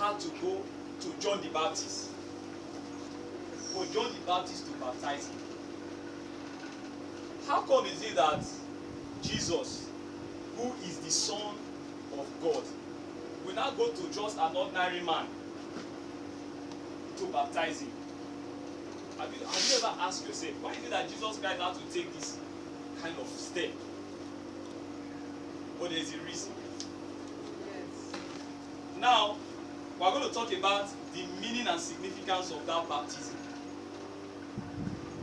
had to go to John the Baptist for John the Baptist to baptize him? How come is it that Jesus, who is the Son of God, will now go to just an ordinary man to baptize him? Have you ever asked yourself, why is it that Jesus Christ had to take this kind of step? But there's a reason. Yes. Now, we're going to talk about the meaning and significance of that baptism.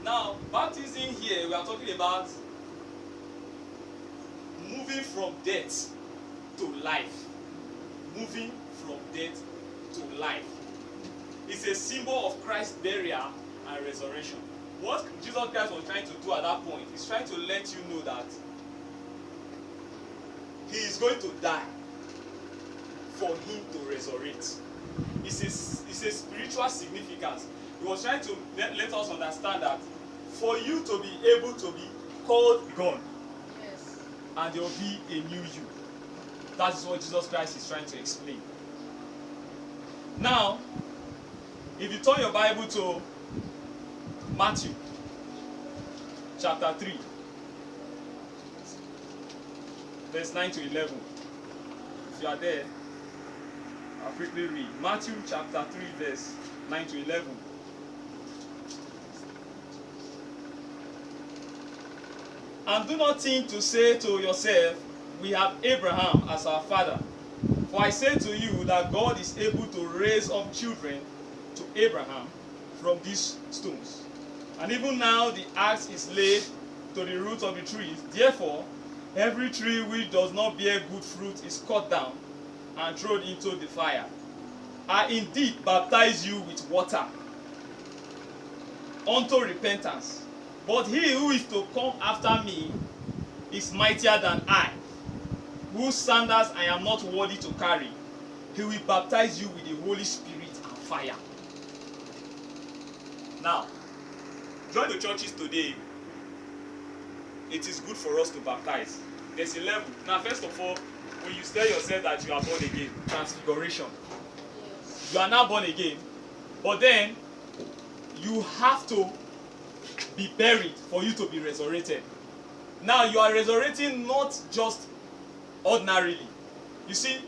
Now, baptism here, we are talking about moving from death to life. Moving from death to life. It's a symbol of Christ's burial and resurrection. What Jesus Christ was trying to do at that point is trying to let you know that he is going to die for him to resurrect. It's a spiritual significance. He was trying to let us understand that for you to be able to be called God, Yes. and there will be a new you. That is what Jesus Christ is trying to explain. Now, if you turn your Bible to Matthew chapter 3, verse 9 to 11. If you are there, I'll quickly read. Matthew chapter 3, verse 9 to 11. And do not think to say to yourself, we have Abraham as our father. For I say to you that God is able to raise up children to Abraham from these stones. And even now the axe is laid to the root of the trees. Therefore, every tree which does not bear good fruit is cut down and thrown into the fire. I indeed baptize you with water unto repentance. But he who is to come after me is mightier than I, whose sandals I am not worthy to carry. He will baptize you with the Holy Spirit and fire. Now, join the churches today. It is good for us to baptize. There's a level. Now, first of all, when you tell yourself that you are born again, transfiguration. Yes. You are now born again, but then you have to be buried for you to be resurrected. Now you are resurrecting not just ordinarily. You see,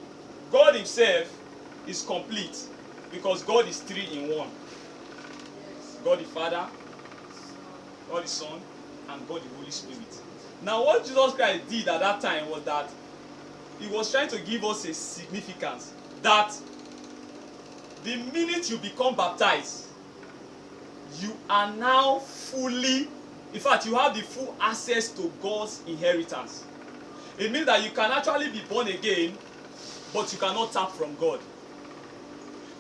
God himself is complete because God is 3 in 1. Yes. God the Father, God the Son, and God the Holy Spirit. Now what Jesus Christ did at that time was that he was trying to give us a significance that the minute you become baptized, you are now fully, in fact, you have the full access to God's inheritance. It means that you can actually be born again, but you cannot tap from God.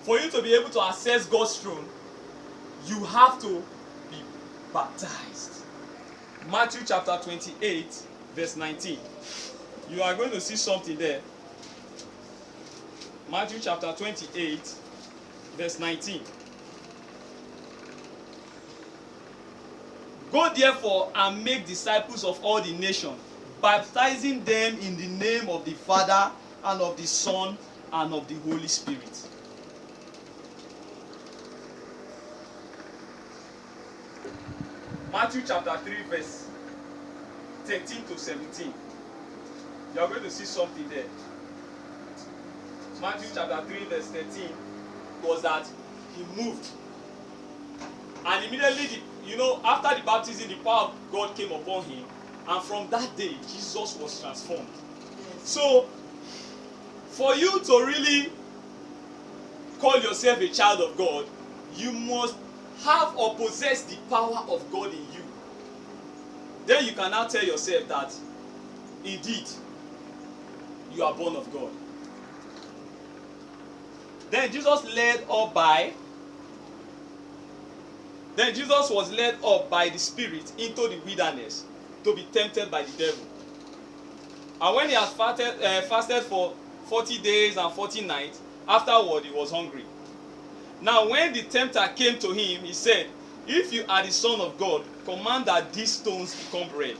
For you to be able to access God's throne, you have to be baptized. Matthew chapter 28, verse 19. You are going to see something there. Matthew chapter 28, verse 19. Go therefore and make disciples of all the nations, baptizing them in the name of the Father and of the Son and of the Holy Spirit. Matthew chapter 3, verse 13 to 17. You are going to see something there. Matthew chapter 3, verse 13 was that he moved. And immediately, after the baptism, the power of God came upon him. And from that day, Jesus was transformed. Yes. So, for you to really call yourself a child of God, you must have or possess the power of God in you. Then you can now tell yourself that, indeed, you are born of God. Then Jesus was led up by the Spirit into the wilderness to be tempted by the devil. And when he had fasted for 40 days and 40 nights, afterward he was hungry. Now when the tempter came to him, he said, "If you are the Son of God, command that these stones become bread."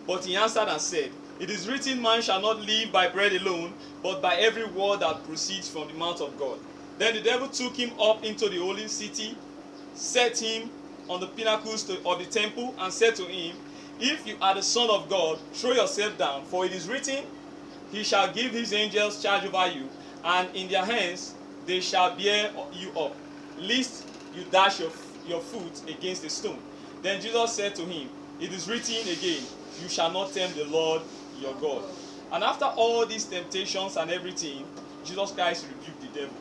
But he answered and said, "It is written, man shall not live by bread alone, but by every word that proceeds from the mouth of God." Then the devil took him up into the holy city, set him on the pinnacles of the temple, and said to him, If you are the Son of God, throw yourself down, for it is written, He shall give his angels charge over you, and in their hands they shall bear you up, lest you dash your foot against a stone. Then Jesus said to him, It is written again, You shall not tempt the Lord your God. And after all these temptations and everything, Jesus Christ rebuked the devil.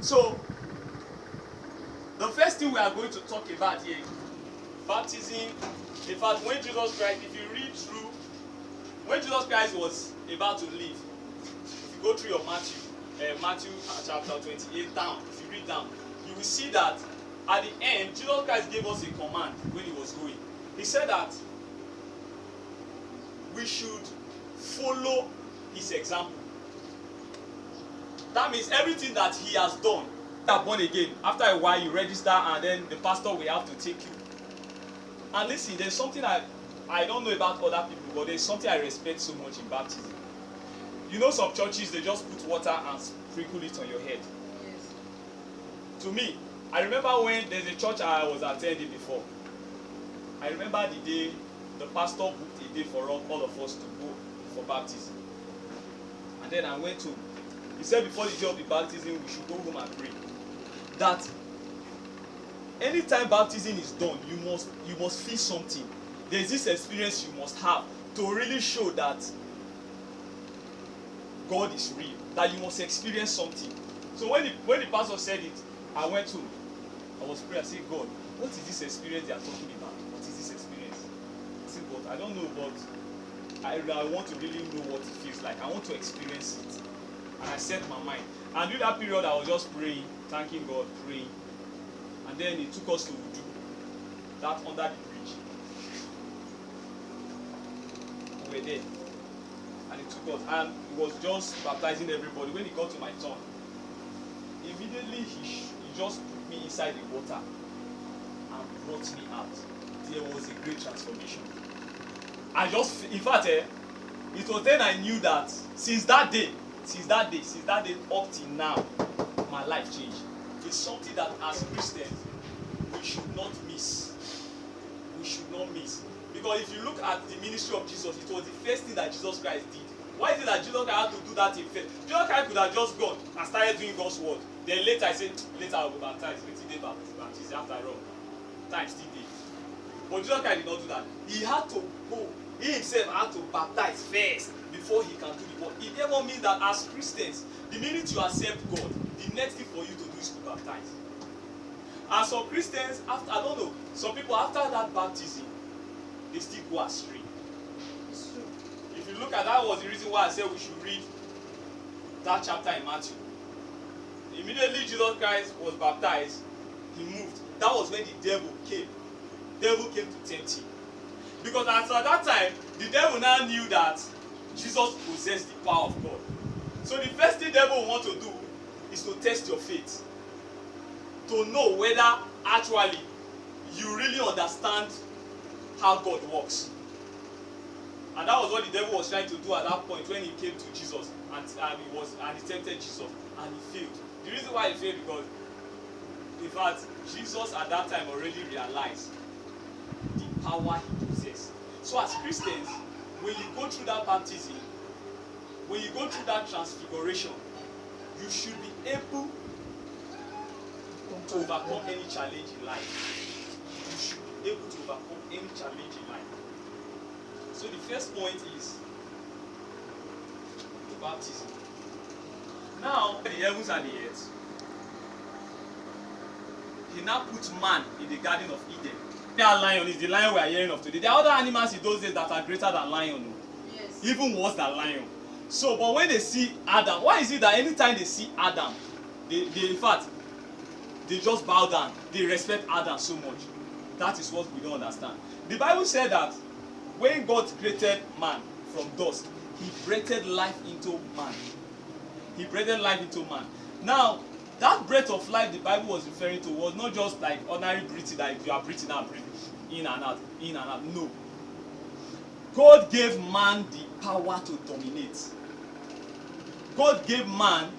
So, the first thing we are going to talk about here, baptism. In fact, when Jesus Christ, if you read through, when Jesus Christ was about to leave, if you go through your Matthew chapter 28 down, if you read down, you will see that at the end, Jesus Christ gave us a command when he was going. He said that we should follow his example. That means everything that he has done, you are born again. After a while, you register, and then the pastor will have to take you. And listen, there's something I don't know about other people, but there's something I respect so much in baptism. You know, some churches, they just put water and sprinkle it on your head. Yes. To me, I remember when there's a church I was attending before. I remember the day the pastor booked a day for all of us to go for baptism. And then I went home. He said before the day of the baptism, we should go home and pray. That anytime baptism is done, you must feel something. There's this experience you must have to really show that God is real. That you must experience something. So when the pastor said it, I went home. I was praying. I said, God, what is this experience they are talking about? What is this experience? I said, God, I don't know, but I want to really know what it feels like. I want to experience it. And I set my mind. And during that period, I was just praying, thanking God, praying. And then he took us to Uju, that under the bridge. We were there. And he took us, and he was just baptizing everybody. When he got to my turn, immediately he just put me inside the water and brought me out. There was a great transformation. In fact, it was then I knew that since that day up till now, my life changed. It's something that as Christians, we should not miss. We should not miss. Because if you look at the ministry of Jesus, it was the first thing that Jesus Christ did. Why is it that Jesus Christ had to do that thing first? Jesus Christ could have just gone and started doing God's word. Then later I said, later I will be baptized. Later baptized after all. Time still day. But Jesus Christ did not do that. He had to go. He himself had to baptize first before he can do the work. It therefore means that as Christians, the minute you accept God, the next thing for you to do is to baptize. And some Christians, after, I don't know, some people after that baptism, they still go astray. It's true. If you look at that, was the reason why I said we should read that chapter in Matthew. Immediately Jesus Christ was baptized, he moved. That was when the devil came. The devil came to tempt him. Because at that time, the devil now knew that Jesus possessed the power of God. So the first thing the devil will want to do is to test your faith. To know whether actually you really understand how God works. And that was what the devil was trying to do at that point when he came to Jesus and he tempted Jesus and he failed. The reason why he failed because in fact Jesus at that time already realized the power he possessed. So as Christians, when you go through that baptism, when you go through that transfiguration, you should be able to overcome any challenge in life. You should be able to overcome any challenge in life. So the first point is the baptism. Now, the heavens and the earth, he now put man in the Garden of Eden. That lion is the lion we are hearing of today. There are other animals in those days that are greater than lion. Yes. Even worse than lion. So, but when they see Adam, why is it that anytime they see Adam, they in fact, they just bow down. They respect Adam so much. That is what we don't understand. The Bible said that when God created man from dust, he breathed life into man. He breathed life into man. Now, that breath of life the Bible was referring to was not just like ordinary breathing, that you are breathing out, breathing in and out, in and out. No. God gave man the power to dominate. God gave man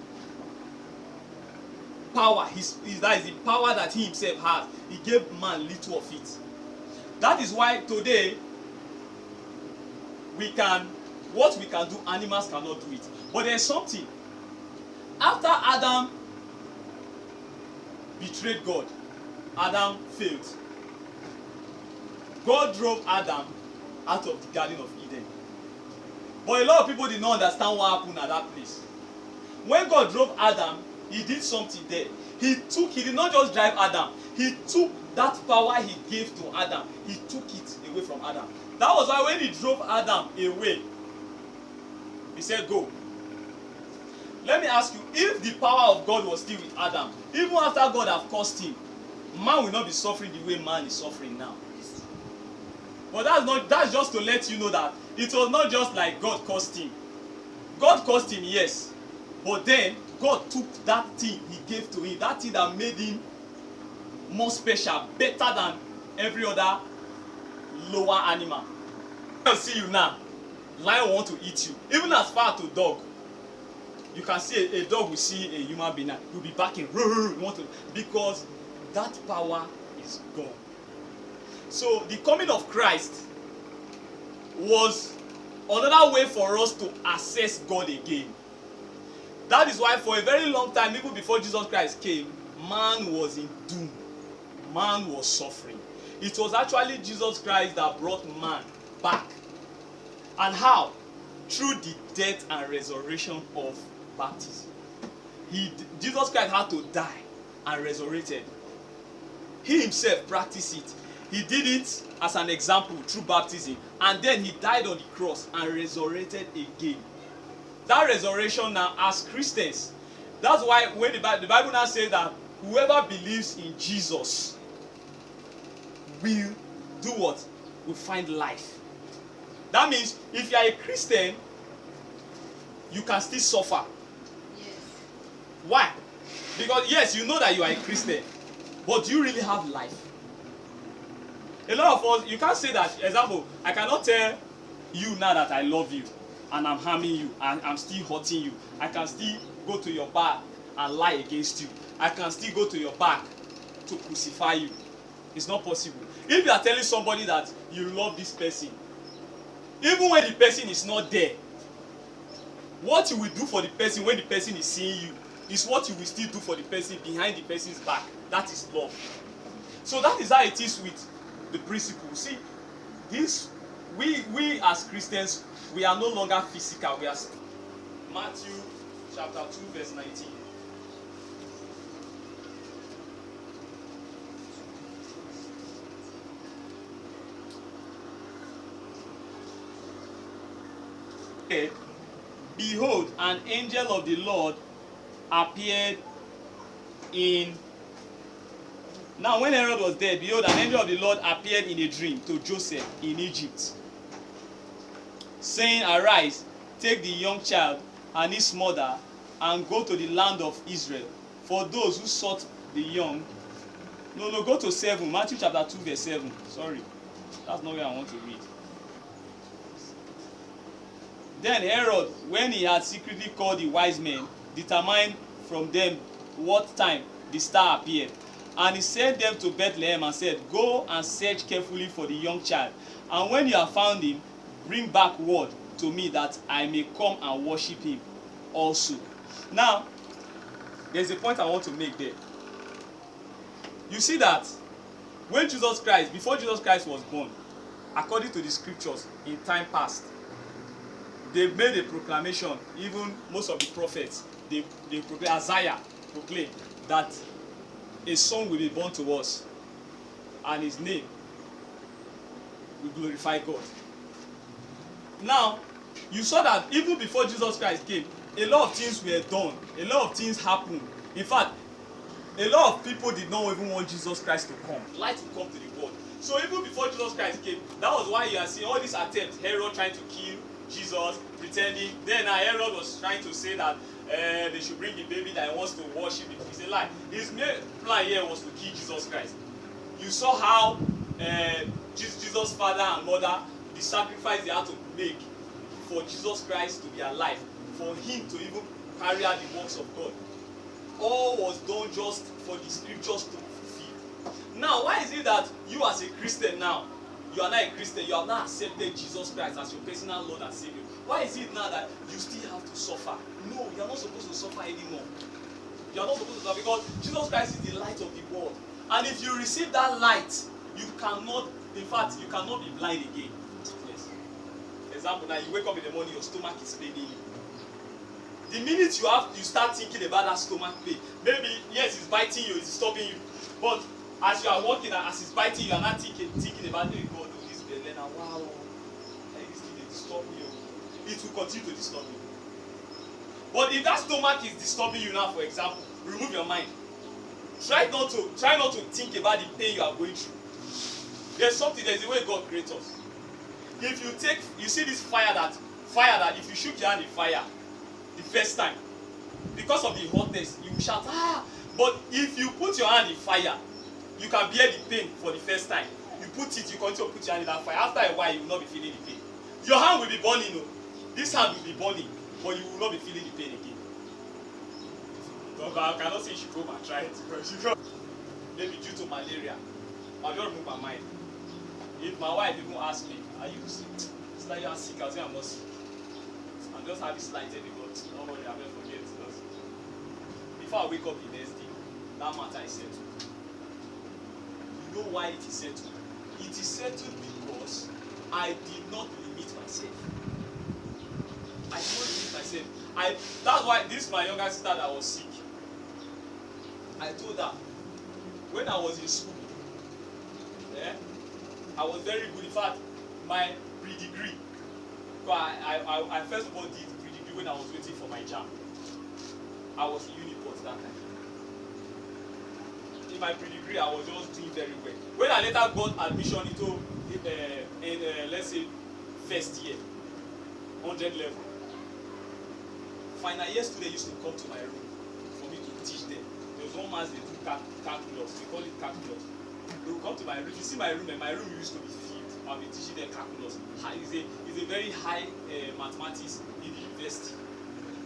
power, that is the power that he himself has. He gave man little of it. That is why today what we can do, animals cannot do it. But there's something. After Adam betrayed God, Adam failed. God drove Adam out of the Garden of Eden. But a lot of people did not understand what happened at that place. When God drove Adam, he did something there. He did not just drive Adam, he took that power he gave to Adam, he took it away from Adam. That was why when he drove Adam away, he said, go. Let me ask you, if the power of God was still with Adam, even after God have cursed him, man will not be suffering the way man is suffering now. But that's just to let you know that it was not just like God cursed him. God cursed him, yes. But then God took that thing he gave to him, that thing that made him more special, better than every other lower animal. I can see you now. Lion want to eat you. Even as far to dog. You can see a dog will see a human being, he'll be barking, because that power is gone. So the coming of Christ was another way for us to access God again. That is why for a very long time, even before Jesus Christ came, man was in doom. Man was suffering. It was actually Jesus Christ that brought man back. And how? Through the death and resurrection of baptism. Jesus Christ had to die and resurrected. He himself practiced it. He did it as an example through baptism, and then he died on the cross and resurrected again. That resurrection now, as Christians, that's why when the Bible now says that whoever believes in Jesus will do what? Will find life. That means if you are a Christian, you can still suffer. Yes. Why? Because yes, you know that you are a Christian, but do you really have life? A lot of us, you can't say that. Example, I cannot tell you now that I love you and I'm harming you and I'm still hurting you. I can still go to your back and lie against you. I can still go to your back to crucify you. It's not possible. If you are telling somebody that you love this person, even when the person is not there, what you will do for the person when the person is seeing you is what you will still do for the person behind the person's back. That is love. So that is how it is with the principle. See, this we as Christians, we are no longer physical. We are Matthew chapter 2 verse 19. Behold, an angel of the Lord appeared in. Now when Herod was dead, behold, an angel of the Lord appeared in a dream to Joseph in Egypt, saying, arise, take the young child and his mother, and go to the land of Israel. For those who sought the young. No, go to 7. Matthew chapter 2 verse 7. Sorry, that's not where I want to read. Then Herod, when he had secretly called the wise men, determined from them what time the star appeared. And he sent them to Bethlehem and said, go and search carefully for the young child. And when you have found him, bring back word to me that I may come and worship him also. Now, there's a point I want to make there. You see that when Jesus Christ, before Jesus Christ was born, according to the scriptures in time past, they made a proclamation. Even most of the prophets, they proclaim, Isaiah proclaimed that a son will be born to us, and his name will glorify God. Now, you saw that even before Jesus Christ came, a lot of things were done. A lot of things happened. In fact, a lot of people did not even want Jesus Christ to come. Light will come to the world. So even before Jesus Christ came, that was why you are seeing all these attempts. Herod trying to kill Jesus, pretending. Then Herod was trying to say that they should bring the baby that he wants to worship. It's a lie. His main plan here was to kill Jesus Christ. You saw how Jesus' father and mother, the sacrifice they had to make for Jesus Christ to be alive, for him to even carry out the works of God. all was done just for the scriptures to fulfill. Now, why is it that you as a Christian now, you are not a Christian, you have not accepted Jesus Christ as your personal Lord and Savior? Why is it now that you still have to suffer? No, you are not supposed to suffer anymore. You are not supposed to suffer because Jesus Christ is the light of the world. And if you receive that light, you cannot, in fact, you cannot be blind again. Yes. Example, now you wake up in the morning, your stomach is paining you. The minute you start thinking about that stomach pain, maybe yes, it's biting you, it's disturbing you, but as you are walking, as it's biting you, are not thinking about, oh God, oh, this belly now, wow, this thing dey disturb me. It will continue to disturb you. But if that stomach is disturbing you now, for example, remove your mind. Try not to think about the pain you are going through. There's a way God creates us. If you see this fire that if you shook your hand in fire the first time, because of the hotness, you will shout, ah! But if you put your hand in fire, you can bear the pain for the first time. You continue to put your hand in that fire. After a while, you will not be feeling the pain. Your hand will be burning, no? This hand will be burning, but you will not be feeling the pain again. So I cannot say you should go and try it because maybe due to malaria. I'll just remove my mind. If my wife even asks me, are you sick? It's like you are sick, I'll say I'm not sick. I'm just having slight headache, but don't worry, I will forget. Before I wake up the next day, that matter is settled. You know why it is settled? It is settled because I did not limit myself. I did not limit myself. That's why this is my younger sister that was sick. I told her when I was in school, I was very good. In fact, my pre-degree, I first of all did pre-degree when I was waiting for my JAMB. I was in Uniport that time. In my pre-degree, I was just doing very well. When I later got admission into let's say first year, 100 level, final year students used to come to my room for me to teach them. There was one mass they do calculus. They call it calculus. They will come to my room. If you see my room, and my room used to be filled. I'll be teaching them calculus. It's a very high mathematics in the university.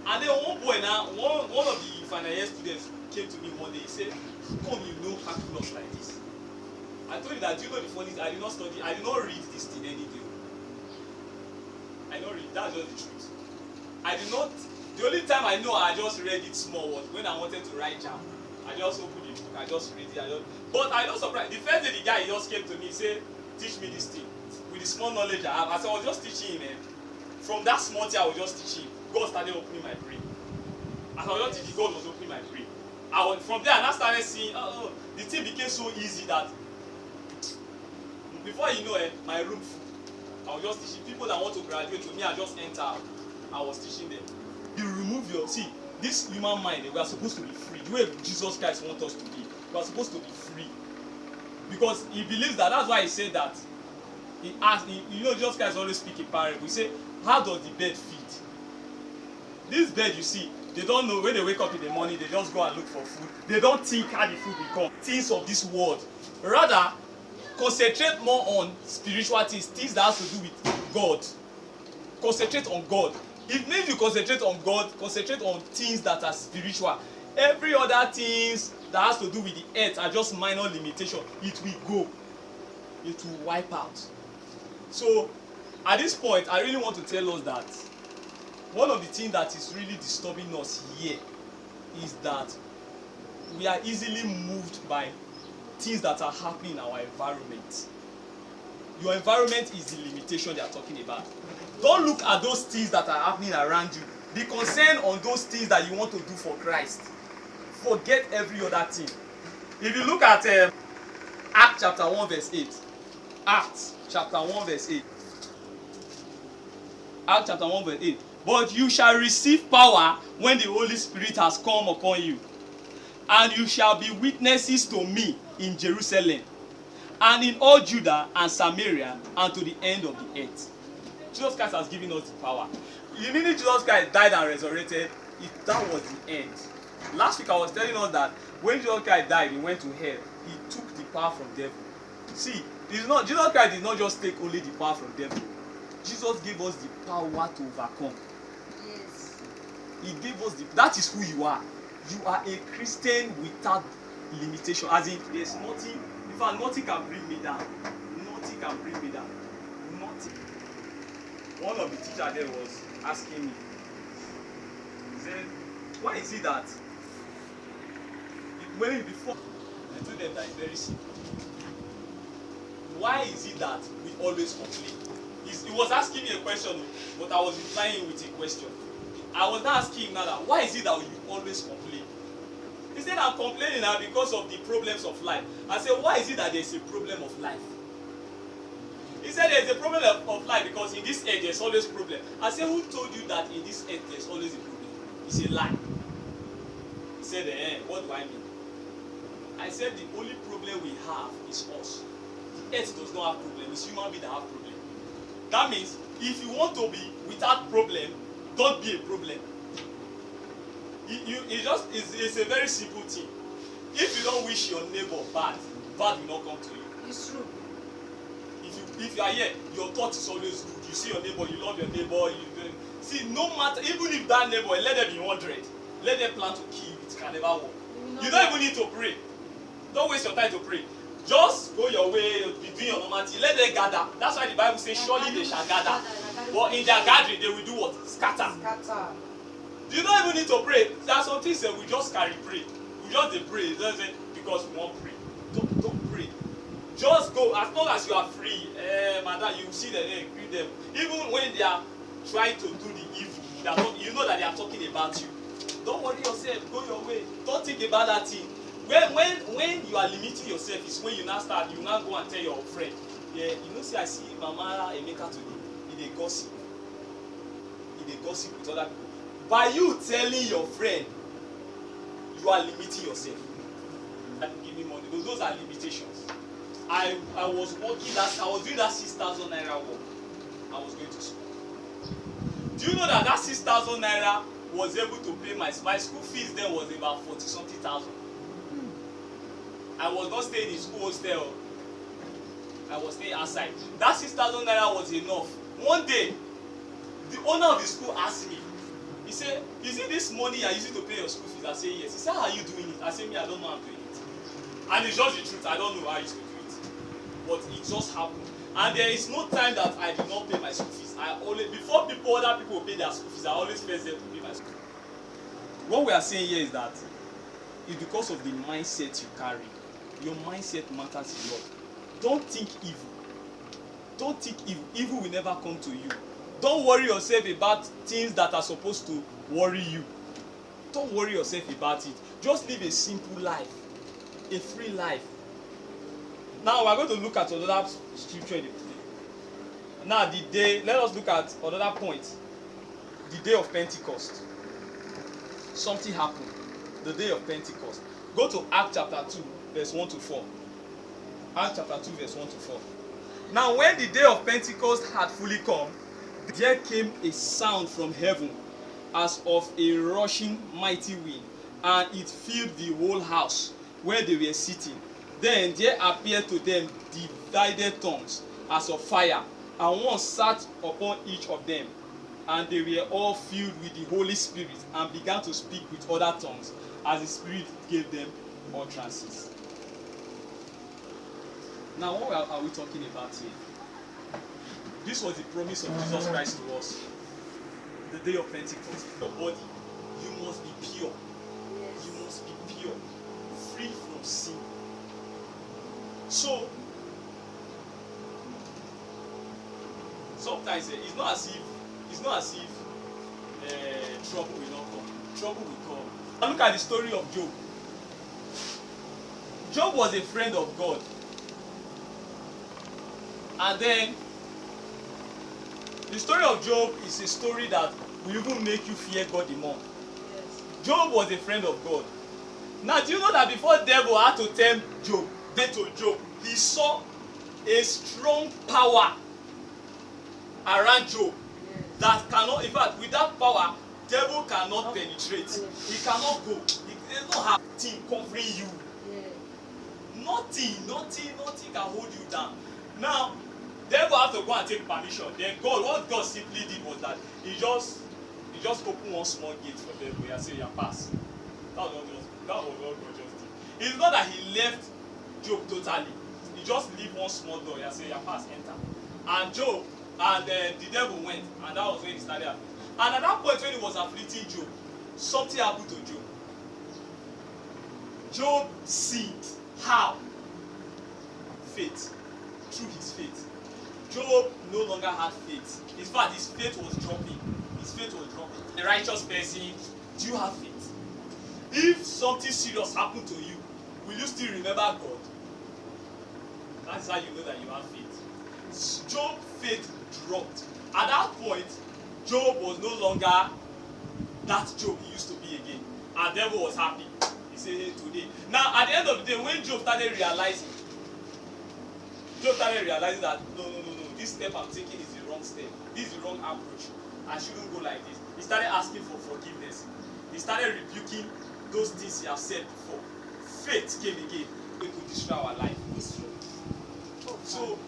And then one boy now, one of the final year students came to me one day. He said, "How come you know calculus like this?" I told him that, do you know the funny thing? I did not read this thing anything. I don't read. That's just the truth. The only time I know I just read it small was when I wanted to write JAMB. I just opened the book, I just read it. But I was surprised. The first day the guy just came to me, said, "Teach me this thing." With the small knowledge I have, I said, I was just teaching him. From that small thing I was just teaching him. God started opening my brain. As I was just teaching, God was opening my brain. From there, I started seeing, the thing became so easy that before you know it, my room full. I was just teaching people that want to graduate with me. I just enter. I was teaching them. You remove this human mind. We are supposed to be free. The way Jesus Christ wants us to be, we are supposed to be free. Because he believes that. That's why he said that. He asked, Jesus Christ always speak in parable. He said, how does the bird feed? This bird, you see, they don't know when they wake up in the morning, they just go and look for food. They don't think how the food will come. Things of this world. Rather, concentrate more on spiritual things that has to do with God. Concentrate on God. It means you concentrate on God, concentrate on things that are spiritual. Every other things that has to do with the earth are just minor limitation. It will go. It will wipe out. So, at this point, I really want to tell us that one of the things that is really disturbing us here is that we are easily moved by things that are happening in our environment. Your environment is the limitation they are talking about. Don't look at those things that are happening around you. Be concerned on those things that you want to do for Christ. Forget every other thing. If you look at Acts chapter 1 verse 8. Acts chapter 1 verse 8. Acts chapter 1 verse 8. But you shall receive power when the Holy Spirit has come upon you. And you shall be witnesses to me in Jerusalem, and in all Judah and Samaria, and to the end of the earth. Jesus Christ has given us the power. The minute Jesus Christ died and resurrected, that was the end. Last week I was telling us that when Jesus Christ died, he went to hell. He took the power from devil. See, Jesus Christ did not just take only the power from devil. Jesus gave us the power to overcome. Yes. He gave us that is who you are. You are a Christian without limitation. As in, there's nothing, in fact, nothing can bring me down. Nothing can bring me down. Nothing. One of the teachers there was asking me, he said, why is it that when before I told them that it's very simple. Why is it that we always complain? He was asking me a question, but I was replying with a question. I was not asking him now that why is it that you always complain? He said I'm complaining now because of the problems of life. I said, why is it that there's a problem of life? He said there's a problem of life because in this earth there's always problem. I said, who told you that in this earth there's always a problem? It's a lie. He said, what do I mean? I said the only problem we have is us. The earth does not have problem. It's human beings that have problem. That means if you want to be without problem, don't be a problem. It's a very simple thing. If you don't wish your neighbor bad, bad will not come to you. It's true. If you are here, your thought is always good. You see your neighbor, you love your neighbor. See, no matter, even if that neighbor, let them be 100, let them plan to kill you, it can never work. You don't even need to pray. Don't waste your time to pray. Just go your way, be doing your normal thing. Let them gather. That's why the Bible says, surely they shall gather. But in their gathering, they will do what? Scatter. You don't even need to pray. There are some things that we just carry pray. We just pray. Just because we want to pray. Don't pray. Just go. As long as you are free, madam, you see them, greet them. Even when they are trying to do the evil, you know that they are talking about you. Don't worry yourself. Go your way. Don't think about that thing. When you are limiting yourself is when you now go and tell your friend, yeah, you know, see, I see Mama Emeka today. He dey gossip. He dey gossip with other people. By you telling your friend, you are limiting yourself. And give me money. Those are limitations. I was working I was doing that 6,000 naira work. I was going to school. Do you know that 6,000 naira was able to pay my school fees then was about 40-something thousand. I was not staying in school hostel. I was staying outside. That 6,000 naira was enough. One day, the owner of the school asked me, he said, is it this money you are using to pay your school fees? I said, yes. He said, how are you doing it? I said, me, I don't know how I'm doing it. And it's just the truth. I don't know how I used to do it. But it just happened. And there is no time that I did not pay my school fees. Before other people pay their school fees, I always first them to pay my school fees. What we are saying here is that it's because of the mindset you carry. Your mindset matters a lot. Don't think evil. Don't think evil. Evil will never come to you. Don't worry yourself about things that are supposed to worry you. Don't worry yourself about it. Just live a simple life, a free life. Now we are going to look at another scripture. Now let us look at another point. The day of Pentecost. Something happened. The day of Pentecost. Go to Acts chapter 2, verse 1 to 4. Acts chapter 2, verse 1 to 4. Now when the day of Pentecost had fully come, there came a sound from heaven as of a rushing mighty wind, and it filled the whole house where they were sitting. Then there appeared to them divided tongues as of fire, and one sat upon each of them. And they were all filled with the Holy Spirit and began to speak with other tongues as the Spirit gave them utterances. Now, what are we talking about here? This was the promise of Jesus Christ to us. The day of Pentecost. Your body, you must be pure. You must be pure, free from sin. So, sometimes it's not as if trouble will not come. Trouble will come. Now look at the story of Job. Job was a friend of God. And then the story of Job is a story that will even make you fear God the more. Yes. Job was a friend of God. Now, do you know that before devil had to tempt Job, he saw a strong power around Job that cannot, in fact, with that power, devil cannot penetrate. He cannot go. He doesn't have thing covering you. Nothing can hold you down. Now, devil have to go and take permission. Then what God simply did was that he just opened one small gate for devil and said, "You pass." That was what God just did. It's not that he left Job totally. He just leave one small door and say, "Your pass, enter." And Job and the devil went, and that was when he started. And at that point when he was afflicting Job, something happened to Job. Job sinned. How? Faith. Through his faith. Job no longer had faith. In fact, his faith was dropping. His faith was dropping. A righteous person, do you have faith? If something serious happened to you, will you still remember God? That's how you know that you have faith. Job's faith dropped. At that point, Job was no longer that Job he used to be again. And the devil was happy. He said, "Hey, today." Now, at the end of the day, when Job started realizing that no, this step I'm taking is the wrong step. This is the wrong approach. I shouldn't go like this. He started asking for forgiveness. He started rebuking those things he has said before. Faith came again. It could destroy our life. So,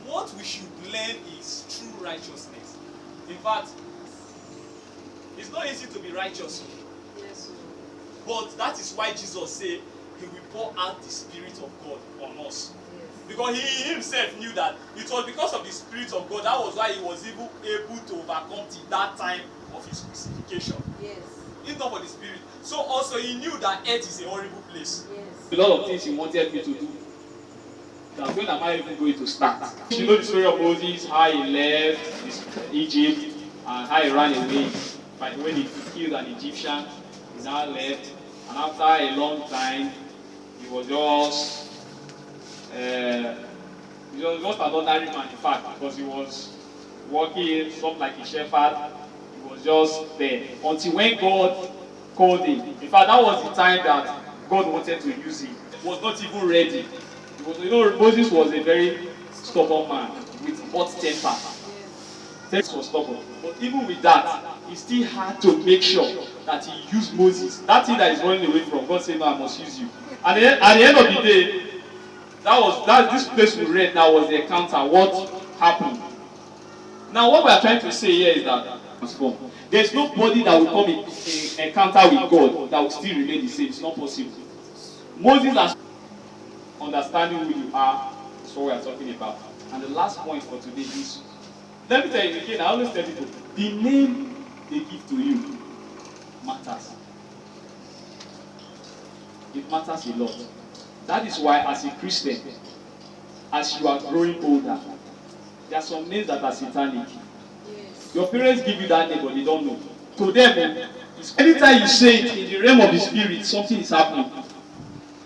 what we should learn is true righteousness. In fact, it's not easy to be righteous. Yes. But that is why Jesus said he will pour out the Spirit of God on us. Yes. Because he himself knew that it was because of the Spirit of God. That was why he was even able to overcome till that time of his crucifixion. Yes. If not for the Spirit. So also he knew that earth is a horrible place. Yes. A lot of things he wanted me to do. That when am I even going to start? You know the story of Moses, how he left Egypt and how he ran away. But when he killed an Egyptian, he now left. And after a long time, he was just an ordinary man, in fact, because he was working something like a shepherd. He was just there until when God called him. In fact, that was the time that God wanted to use him. He was not even ready. Moses was a very stubborn man with hot temper. Yes. Was stubborn. But even with that, he still had to make sure that he used Moses. That thing that is running away from, God said, "No, I must use you." And at the end of the day, this place we read now was the encounter. What happened? Now, what we are trying to say here is that there's nobody that will come in encounter with God that will still remain the same. It's not possible. Moses has understanding who you are is what we are talking about. And the last point for today is, let me tell you again, I always tell people, the name they give to you matters. It matters a lot. That is why as a Christian, as you are growing older, there are some names that are satanic. Yes. Your parents give you that name but they don't know. To them, anytime you say it in the realm of the spirit, something is happening.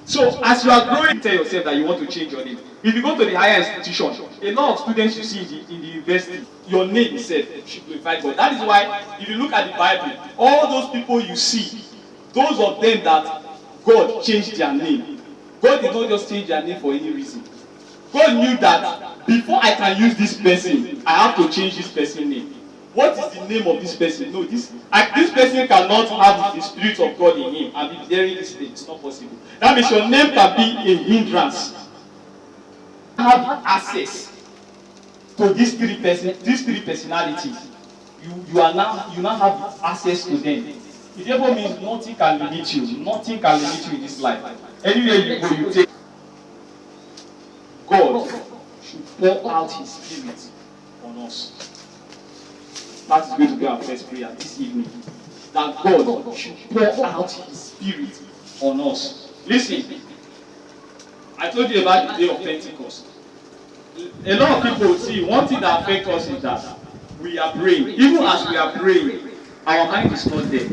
So as you are growing, tell yourself that you want to change your name. If you go to the higher institution, a lot of students you see in the university, your name itself should glorify God. That is why, if you look at the Bible, all those people you see, those of them that God changed their name, God did not just change their name for any reason. God knew that before I can use this person, I have to change this person's name. What is the name of this person? No, this person cannot have the Spirit of God in him and be bearing this name. It's not possible. That means your name can be a hindrance. Have access to these three personalities. You now have access to them. It therefore means nothing can limit you. Nothing can limit you in this life. Anywhere you go, you take. God should pour out His Spirit on us. That is going to be our first prayer this evening. That God should pour out His Spirit on us. Listen, I told you about the day of Pentecost. A lot of people see one thing that affects us is that we are praying. Even as we are praying, our mind is not there.